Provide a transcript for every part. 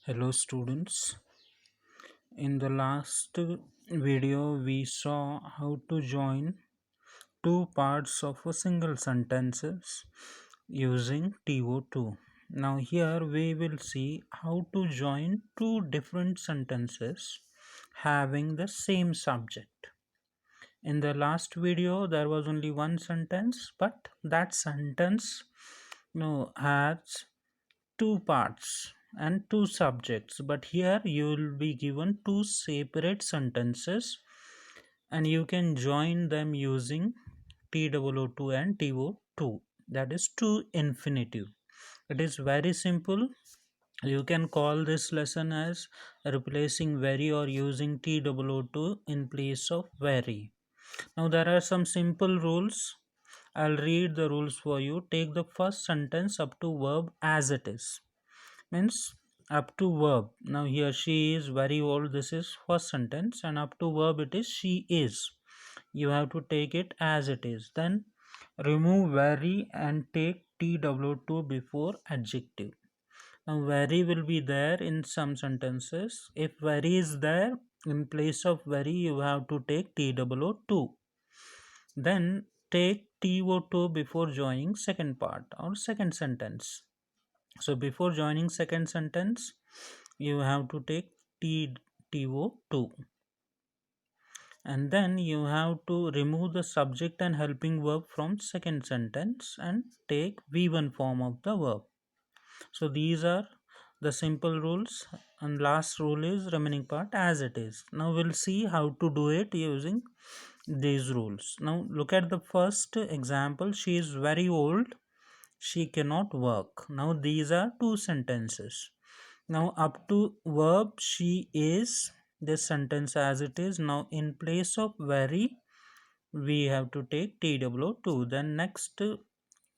Hello students. In the last video we saw how to join two parts of a single sentences using TO2. Now here we will see how to join two different sentences having the same subject. In the last video there was only one sentence, but that sentence has two parts and two subjects, but here you will be given two separate sentences and you can join them using TOO2 and TO2, that is to infinitive. It is very simple. You can call this lesson as replacing very or using TOO2 in place of very. Now there are some simple rules. I'll read the rules for you. Take the first sentence up to verb as it is, means up to verb. Now here she is very old, this is first sentence, and up to verb it is she is. You have to take it as it is. Then remove very and take TW2 before adjective. Now very will be there in some sentences. If very is there, in place of very you have to take TW2. Then take TO2 before joining second part or second sentence. So before joining second sentence you have to take TO2, and then you have to remove the subject and helping verb from second sentence and take VI form of the verb. So these are the simple rules, and last rule is remaining part as it is. Now we'll see how to do it using these rules. Now look at the first example. She is very old, she cannot work. Now these are two sentences. Now up to verb she is, this sentence as it is. Now in place of very we have to take TW2. Then next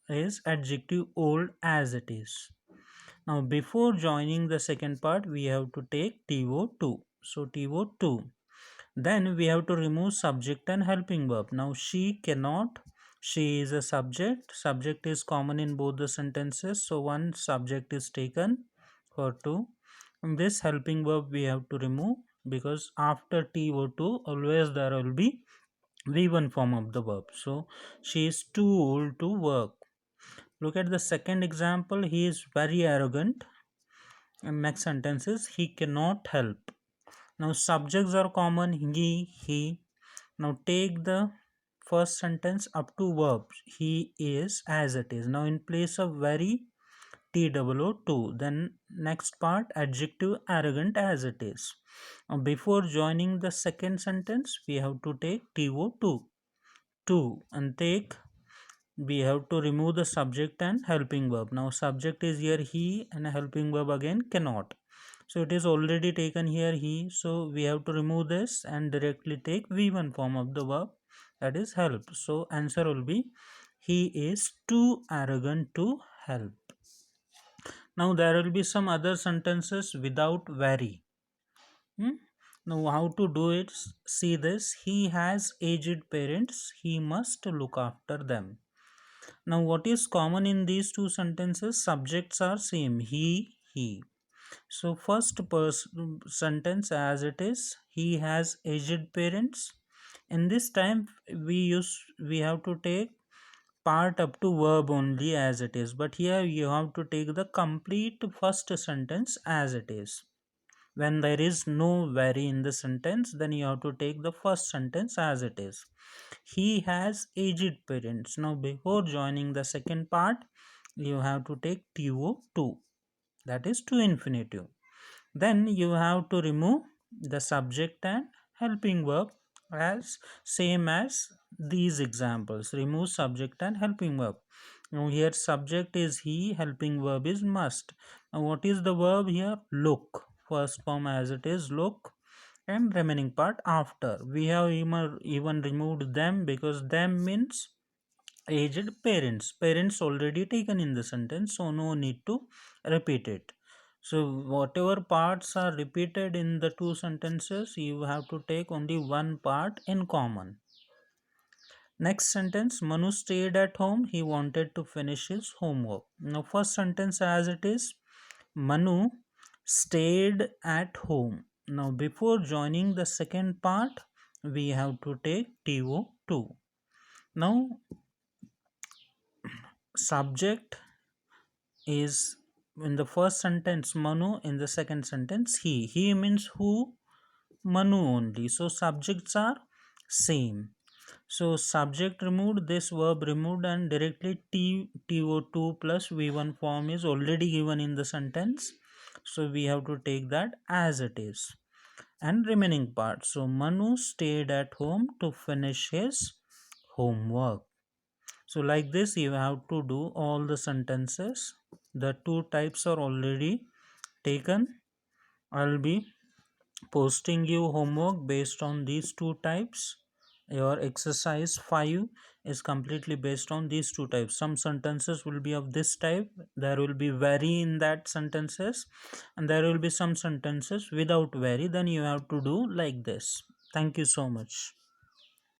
is adjective old as it is. Now before joining the second part we have to take TO2. So TO2. Then we have to remove subject and helping verb. Now she cannot, she is a subject. Subject is common in both the sentences, so one subject is taken for two. And this helping verb we have to remove, because after TO2 always there will be VI form of the verb. So she is too old to work. Look at the second example. He is very arrogant. And next sentence is he cannot help. Now subjects are common, he. Now take the first sentence up to verb he is as it is. Now in place of very, TOO2. Then next part adjective arrogant as it is. Now before joining the second sentence we have to take TO2 and take, we have to remove the subject and helping verb. Now subject is here he and helping verb again cannot. So it is already taken here he, so we have to remove this and directly take VI form of the verb, that is help. So answer will be he is too arrogant to help. Now there will be some other sentences without very. Now how to do it? See this. He has aged parents. He must look after them. Now what is common in these two sentences? Subjects are same. He. So first sentence as it is. He has aged parents. In this time we have to take part up to verb only as it is, but here you have to take the complete first sentence as it is. When there is no very in the sentence, then you have to take the first sentence as it is. He has aged parents. Now before joining the second part you have to take TO2, that is to infinitive. Then you have to remove the subject and helping verb as same as these examples. Remove subject and helping verb. Now here subject is he, helping verb is must. Now what is the verb here? Look. First form as it is look, and remaining part after. We have even removed them, because them means aged parents. Parents already taken in the sentence, so no need to repeat it. So whatever parts are repeated in the two sentences, you have to take only one part in common. Next sentence, Manu stayed at home. He wanted to finish his homework. Now first sentence as it is, Manu stayed at home. Now before joining the second part, we have to take TO2. Now subject is in the first sentence Manu, in the second sentence he means who? Manu only. So subjects are same. So subject removed, this verb removed, and directly TO2 plus V1 form is already given in the sentence. So we have to take that as it is. And remaining part. So Manu stayed at home to finish his homework. So like this you have to do all the sentences. The two types are already taken. I'll be posting you homework based on these two types. Your exercise 5 is completely based on these two types. Some sentences will be of this type, there will be vary in that sentences, and there will be some sentences without vary. Then you have to do like this. Thank you so much.